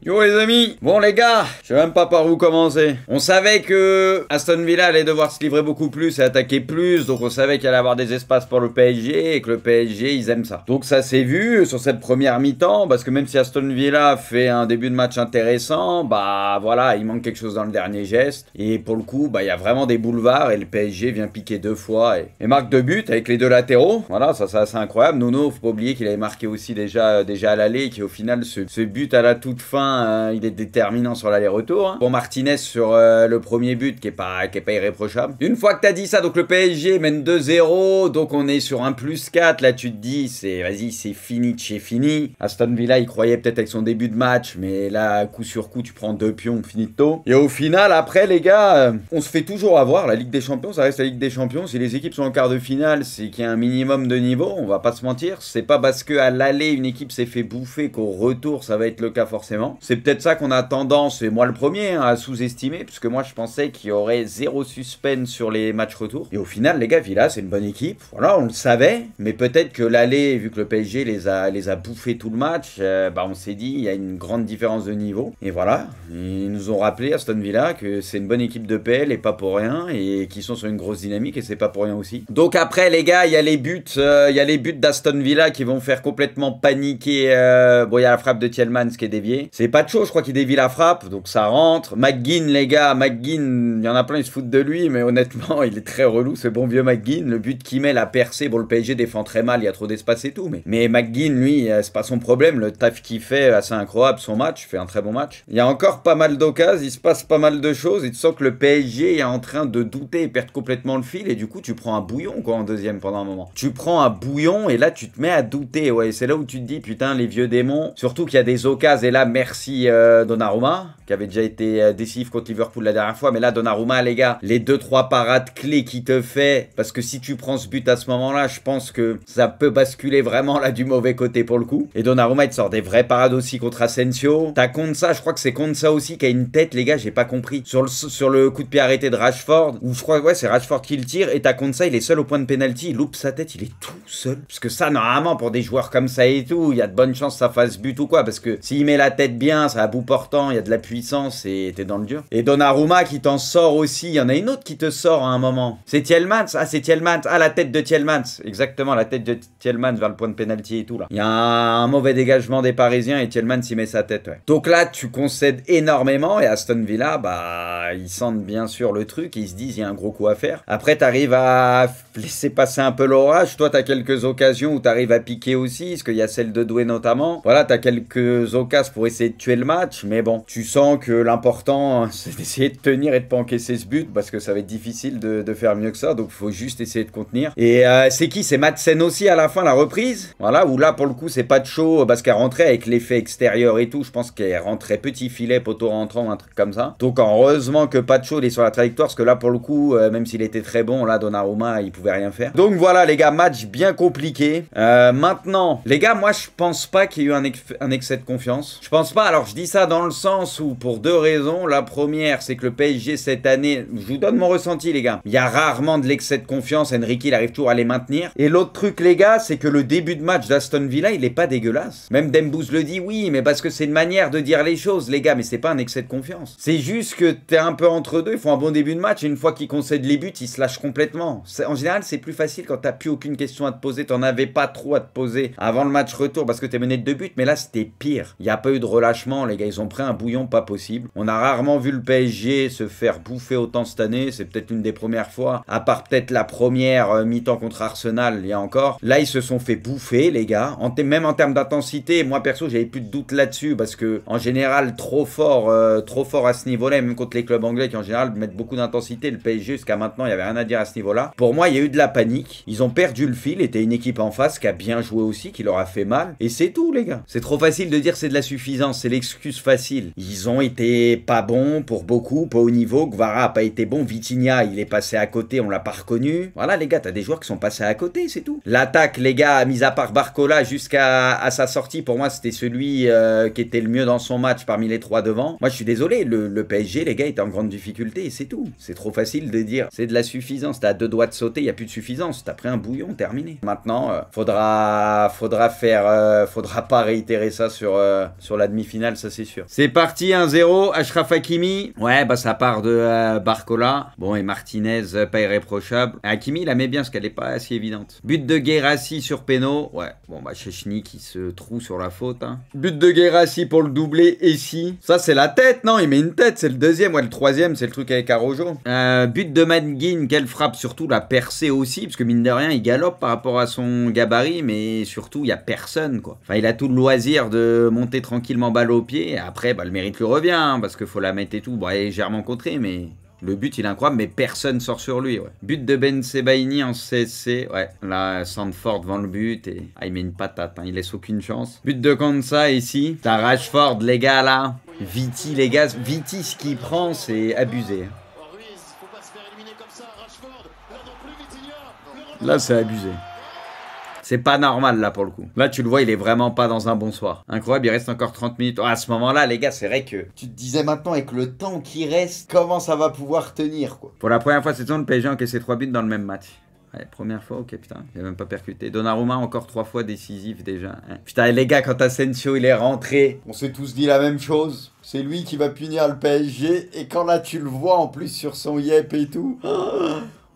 Yo les amis. Bon les gars, je sais même pas par où commencer. On savait que Aston Villa allait devoir se livrer beaucoup plus et attaquer plus, donc on savait qu'il allait avoir des espaces pour le PSG et que le PSG ils aiment ça. Donc ça s'est vu sur cette première mi-temps, parce que même si Aston Villa fait un début de match intéressant, bah voilà, il manque quelque chose dans le dernier geste. Et pour le coup, bah il y a vraiment des boulevards et le PSG vient piquer 2 fois et marque 2 buts avec les 2 latéraux. Voilà, ça c'est assez incroyable. Nuno, faut pas oublier qu'il avait marqué aussi déjà à l'aller et qu'au final ce but à la toute fin, il est déterminant sur l'aller-retour. Hein. Pour Martinez sur le premier but qui est pas irréprochable. Une fois que t'as dit ça, donc le PSG mène 2-0, donc on est sur un +4. Là tu te dis, vas-y, c'est fini de chez fini. Aston Villa, il croyait peut-être avec son début de match, mais là, coup sur coup, tu prends 2 pions, finito. Et au final, après les gars, on se fait toujours avoir. La Ligue des Champions, ça reste la Ligue des Champions. Si les équipes sont en quart de finale, c'est qu'il y a un minimum de niveau, on va pas se mentir. C'est pas parce qu'à l'aller, une équipe s'est fait bouffer qu'au retour, ça va être le cas forcément. C'est peut-être ça qu'on a tendance, et moi le premier, hein, à sous-estimer, puisque moi je pensais qu'il y aurait 0 suspense sur les matchs retour. Et au final, les gars, Villa, c'est une bonne équipe. Voilà, on le savait, mais peut-être que l'aller, vu que le PSG les a bouffés tout le match, bah on s'est dit, il y a une grande différence de niveau. Et voilà, ils nous ont rappelé, Aston Villa, que c'est une bonne équipe de PL et pas pour rien, et qu'ils sont sur une grosse dynamique, et c'est pas pour rien aussi. Donc après, les gars, il y a les buts, d'Aston Villa qui vont faire complètement paniquer. Bon, il y a la frappe de Tielemans qui est déviée. C'est Pacho, je crois, qui dévie la frappe, donc ça rentre. McGinn, les gars, McGinn, il y en a plein, ils se foutent de lui, mais honnêtement, il est très relou, ce bon vieux McGinn. Le but qu'il met, la percée, bon, le PSG défend très mal, il y a trop d'espace et tout, mais McGinn, lui, c'est pas son problème. Le taf qu'il fait, assez incroyable, son match, fait un très bon match. Il y a encore pas mal d'occasions, il se passe pas mal de choses, et tu sens que le PSG est en train de douter et perdre complètement le fil, et du coup, tu prends un bouillon, quoi, en deuxième pendant un moment. Tu prends un bouillon, et là, tu te mets à douter, ouais, c'est là où tu te dis, putain, les vieux démons, surtout qu'il y a des occasions, et là, merci Donnarumma, qui avait déjà été décisif contre Liverpool la dernière fois, mais là, Donnarumma, les gars, les 2-3 parades clés qu'il te fait, parce que si tu prends ce but à ce moment-là, je pense que ça peut basculer vraiment là du mauvais côté pour le coup. Et Donnarumma, il te sort des vraies parades aussi contre Asensio. T'as Konsa, je crois que c'est Konsa aussi qui a une tête, les gars, j'ai pas compris. Sur le coup de pied arrêté de Rashford, ou je crois, ouais, c'est Rashford qui le tire, et t'as Konsa, il est seul au point de pénalty, il loupe sa tête, il est tout seul. Parce que ça, normalement, pour des joueurs comme ça et tout, il y a de bonnes chances que ça fasse but ou quoi, parce que s'il met la tête bien, ça à bout portant, il y a de la puissance et t'es dans le dur. Et Donnarumma qui t'en sort aussi, il y en a une autre qui te sort à un moment. C'est Tielemans, ah c'est Tielemans, ah la tête de Tielemans, exactement, la tête de Tielemans vers le point de pénalty et tout là. Il y a un mauvais dégagement des Parisiens et Tielemans y met sa tête, ouais. Donc là, tu concèdes énormément et Aston Villa, bah, ils sentent bien sûr le truc et ils se disent, il y a un gros coup à faire. Après, t'arrives à laisser passer un peu l'orage, toi t'as quelques occasions où t'arrives à piquer aussi, parce qu'il y a celle de Doué notamment. Voilà, t'as quelques occasions pour essayer de tuer le match, mais bon, tu sens que l'important, c'est d'essayer de tenir et de pas encaisser ce but, parce que ça va être difficile de faire mieux que ça, donc faut juste essayer de contenir. Et c'est qui? C'est Madsen aussi à la fin, la reprise. Voilà, où là, pour le coup, c'est pas de chaud, parce qu'elle rentrait avec l'effet extérieur et tout, je pense qu'elle rentrait petit filet, poteau rentrant, un truc comme ça. Donc heureusement que Pacho il est sur la trajectoire, parce que là, pour le coup, même s'il était très bon, là, Donnarumma, il pouvait rien faire. Donc voilà, les gars, match bien compliqué. Maintenant, les gars, moi, je pense pas qu'il y ait eu un excès de confiance. Je pense pas, alors je dis ça dans le sens où, pour 2 raisons. La première, c'est que le PSG, cette année, je vous donne mon ressenti, les gars. Il y a rarement de l'excès de confiance. Enrique, il arrive toujours à les maintenir. Et l'autre truc, les gars, c'est que le début de match d'Aston Villa, il est pas dégueulasse. Même Dembouz le dit, oui, mais parce que c'est une manière de dire les choses, les gars, mais c'est pas un excès de confiance. C'est juste que t'es un peu entre deux, ils font un bon début de match, et une fois qu'ils concèdent les buts, ils se lâchent complètement. En général, c'est plus facile quand t'as plus aucune question à te poser, t'en avais pas trop à te poser avant le match retour, parce que t'es mené de 2 buts, mais là, c'était pire. Il n'y a pas eu de relâchement, les gars, ils ont pris un bouillon pas possible. On a rarement vu le PSG se faire bouffer autant cette année, c'est peut-être une des premières fois, à part peut-être la première mi-temps contre Arsenal, il y a encore. Là, ils se sont fait bouffer, les gars, même en termes d'intensité. Moi, perso, j'avais plus de doute là-dessus, parce que, en général, trop fort à ce niveau-là, même contre les clubs anglais qui, en général, mettent beaucoup d'intensité. Le PSG, jusqu'à maintenant, il n'y avait rien à dire à ce niveau-là. Pour moi, il y a eu de la panique. Ils ont perdu le fil, et t'as une équipe en face qui a bien joué aussi, qui leur a fait mal. Et c'est tout, les gars. C'est trop facile de dire c'est de la suffisance, c'est l'excuse facile. Ils ont été pas bons pour beaucoup, pas au niveau. Guevara a pas été bon. Vitinha, il est passé à côté, on l'a pas reconnu. Voilà, les gars, t'as des joueurs qui sont passés à côté, c'est tout. L'attaque, les gars, mis à part Barcola jusqu'à sa sortie, pour moi, c'était celui qui était le mieux dans son match parmi les 3 devant. Moi, je suis désolé, le PSG, les gars, était en grande difficulté et c'est tout. C'est trop facile de dire c'est de la suffisance. T'as 2 doigts de sauter, il n'y a plus de suffisance. T'as pris un bouillon, terminé. Maintenant, faudra pas réitérer ça sur la demi-finale. demi-finale, ça c'est sûr. C'est parti, 1-0, Achraf Hakimi. Ouais, bah ça part de Barcola. Bon, et Martinez, pas irréprochable. Hakimi, il la met bien parce qu'elle est pas si évidente. But de Guirassy sur péno. Ouais, bon, bah Chechny qui se trouve sur la faute. Hein. But de Guirassy pour le doublé, et si. Ça, c'est la tête, non? Il met une tête, c'est le deuxième. Ouais, le troisième, c'est le truc avec Arojo. But de Manguin, quelle frappe, surtout la percée aussi, parce que mine de rien, il galope par rapport à son gabarit, mais surtout, il n'y a personne, quoi. Enfin, il a tout le loisir de monter tranquillement balle au pied, et après, bah, le mérite lui revient, hein, parce qu'il faut la mettre et tout. Bon, elle est légèrement contrée, mais... Le but, il est incroyable, mais personne sort sur lui. Ouais. But de Ben Sebaini en CSC. Ouais, là, Sandford devant le but. Et... Ah, il met une patate, hein, il laisse aucune chance. But de Konsa ici. T'as Rashford, les gars, là. Viti, les gars. Viti, ce qu'il prend, c'est abusé. Là, c'est abusé. C'est pas normal là pour le coup. Là tu le vois, il est vraiment pas dans un bon soir. Incroyable, il reste encore 30 minutes. Oh, à ce moment-là les gars, c'est vrai que tu te disais maintenant avec le temps qui reste, comment ça va pouvoir tenir quoi. Pour la première fois cette saison, le PSG a encaissé 3 buts dans le même match. Ouais, première fois, ok putain, il a même pas percuté. Donnarumma encore 3 fois décisif déjà. Hein. Putain les gars, quand Asensio il est rentré, on s'est tous dit la même chose. C'est lui qui va punir le PSG. Et quand là tu le vois en plus sur son yep et tout,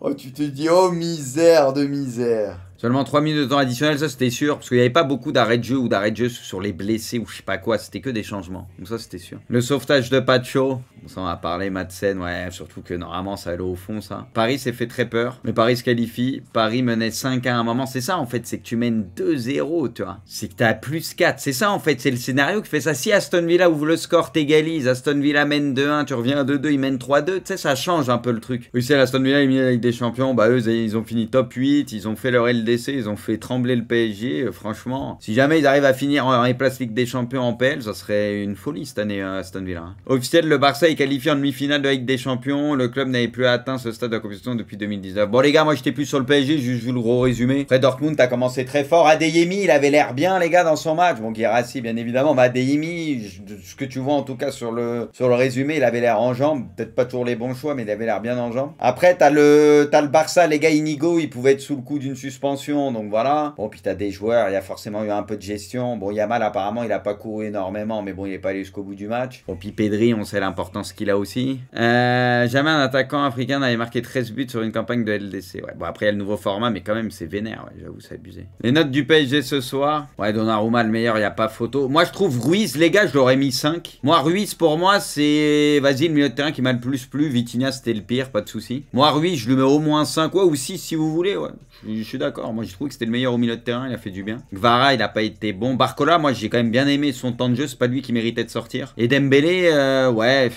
oh tu te dis oh misère de misère. Seulement 3 minutes de temps additionnel, ça c'était sûr, parce qu'il n'y avait pas beaucoup d'arrêts de jeu ou d'arrêts de jeu sur les blessés ou je sais pas quoi, c'était que des changements. Donc ça c'était sûr. Le sauvetage de Pacho, bon, ça on va parler, Madsen, ouais, surtout que normalement ça allait au fond ça. Paris s'est fait très peur, mais Paris se qualifie. Paris menait 5 à un moment, c'est ça en fait, c'est que tu mènes 2-0, tu vois. C'est que t'as plus 4, c'est ça en fait, c'est le scénario qui fait ça. Si Aston Villa ouvre le score, t'égalises, Aston Villa mène 2-1, tu reviens à 2-2, ils mènent 3-2, tu sais, ça change un peu le truc. Oui, c'est l'Aston Villa élimine la Ligue des Champions, bah eux ils ont fini top 8, ils ont fait leur LDC, ils ont fait trembler le PSG, franchement. Si jamais ils arrivent à finir en place Ligue des Champions en PL, ça serait une folie cette année Aston Villa. Hein. Officiel, le Barça est qualifié en demi-finale de la Ligue des Champions, le club n'avait plus atteint ce stade de la compétition depuis 2019. Bon les gars, moi j'étais plus sur le PSG, j'ai juste vu le gros résumé. Après Dortmund a commencé très fort, Adeyemi il avait l'air bien les gars dans son match, bon Guirassy bien évidemment, mais Adeyemi, ce que tu vois en tout cas sur le résumé, il avait l'air en jambes, peut-être pas toujours les bons choix, mais il avait l'air bien en jambes. Après t'as le Barça, les gars, Inigo, il pouvait être sous le coup d'une suspension, donc voilà. Bon, puis t'as des joueurs, il y a forcément eu un peu de gestion. Bon, Yamal, apparemment, il a pas couru énormément, mais bon, il est pas allé jusqu'au bout du match. Bon, puis Pedri, on sait l'importance qu'il a aussi. Jamais un attaquant africain n'avait marqué 13 buts sur une campagne de LDC. Ouais, bon, après, il y a le nouveau format, mais quand même, c'est vénère. Ouais, j'avoue, c'est abusé. Les notes du PSG ce soir. Ouais, Donnarumma, le meilleur, il n'y a pas photo. Moi, je trouve Ruiz, les gars, je l'aurais mis 5. Moi, Ruiz, pour moi, c'est, vas-y, le milieu de terrain qui m'a le plus plu. Vitinha, c'était le pire, pas de souci. Moi, Ruiz, je lui mets au moins 5, ouais, ou 6 si vous voulez, ouais. Je suis d'accord. Moi, j'ai trouvé que c'était le meilleur au milieu de terrain. Il a fait du bien. Gvara, il a pas été bon. Barcola, moi, j'ai quand même bien aimé son temps de jeu. C'est pas lui qui méritait de sortir. Et Dembélé, ouais...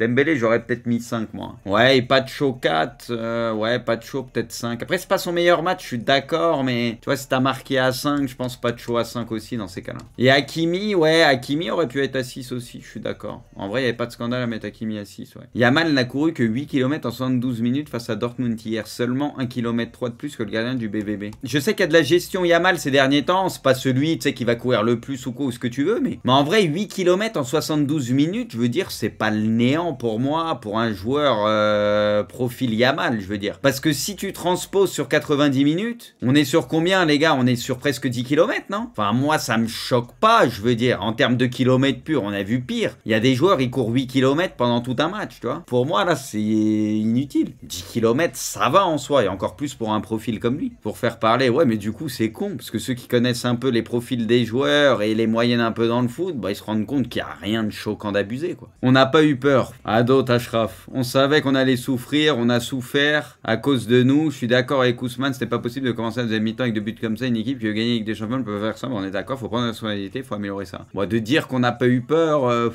Dembélé, j'aurais peut-être mis 5, moi. Ouais, et Pacho 4. Ouais, Pacho peut-être 5. Après, c'est pas son meilleur match, je suis d'accord, mais tu vois, si t'as marqué à 5, je pense Pacho à 5 aussi dans ces cas-là. Et Hakimi, ouais, Hakimi aurait pu être à 6 aussi, je suis d'accord. En vrai, il n'y avait pas de scandale à mettre Hakimi à 6, ouais. Yamal n'a couru que 8 km en 72 minutes face à Dortmund hier. Seulement 1 km 3 de plus que le gardien du BVB. Je sais qu'il y a de la gestion Yamal ces derniers temps, c'est pas celui, tu sais, qui va courir le plus ou quoi, ou ce que tu veux, mais en vrai, 8 km en 72 minutes, je veux dire, c'est pas le néant pour moi, pour un joueur profil Yamal, je veux dire. Parce que si tu transposes sur 90 minutes, on est sur combien, les gars? On est sur presque 10 km, non? Enfin, moi, ça me choque pas, je veux dire. En termes de kilomètres purs, on a vu pire. Il y a des joueurs, ils courent 8 km pendant tout un match, tu vois. Pour moi, là, c'est inutile. 10 km, ça va en soi, et encore plus pour un profil comme lui. Pour faire parler, ouais, mais du coup, c'est con, parce que ceux qui connaissent un peu les profils des joueurs et les moyennes un peu dans le foot, bah, ils se rendent compte qu'il n'y a rien de choquant d'abusé, quoi. On n'a pas eu peur. À d'autres, Achraf. On savait qu'on allait souffrir, on a souffert à cause de nous. Je suis d'accord avec Ousmane, c'était pas possible de commencer à deuxième mi-temps avec 2 buts comme ça. Une équipe qui veut gagner avec des champions ne peut pas faire ça. Bon, on est d'accord, faut prendre la responsabilité, faut améliorer ça. Bon, de dire qu'on n'a pas eu peur,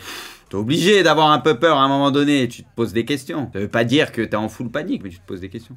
t'es obligé d'avoir un peu peur à un moment donné. Tu te poses des questions. Ça veut pas dire que t'es en full panique, mais tu te poses des questions.